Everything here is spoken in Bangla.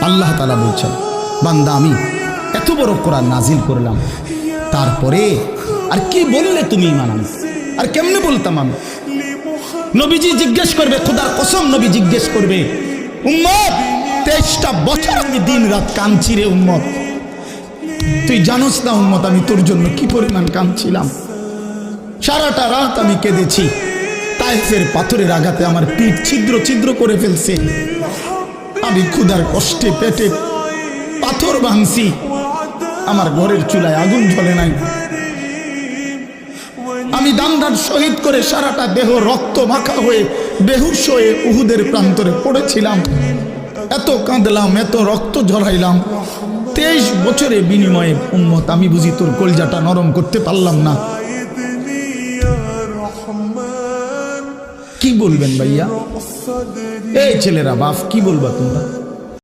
আল্লাহ তাআলা বলছেন, বান্দা আমি এত বড় কোরআন নাজিল করলাম, তারপরে আর কি বললে তুমি ঈমান আনবে? আর কেমনে বলতাম আমি? নবীজি জিজ্ঞেস করবে, খোদার কসম নবী জিজ্ঞেস করবে, উম্মত 23টা বছর আমি দিন রাত কাঁদছি রে উম্মত, তুই জানোস না উম্মত আমি তোর জন্য কি পরিমাণ কাঁদছিলাম। সারাটা রাত আমি কেঁদেছি, তায়েফের পাথরের আঘাতে আমার পিঠ ছিদ্র ছিদ্র করে ফেলছে, আমি ক্ষুধার কষ্টে পেটে পাথর ভাঙছি, আমার ঘরের চুলায় আগুন জ্বলে নাই, আমি দান্দার শহীদ করে সারাটা দেহ রক্ত মাখা হয়ে বেহুশ হয়ে উহুদের প্রান্তরে পড়েছিলাম, এত কাঁদলাম, এত রক্ত ঝরাইলাম, 23 বছরের বিনিময়ে উম্মত আমি বুঝি তোর কলজাটা নরম করতে পারলাম না। কি বলবেন ভাইয়া? এই ছেলেরা বাপ কি বলবা তোমরা?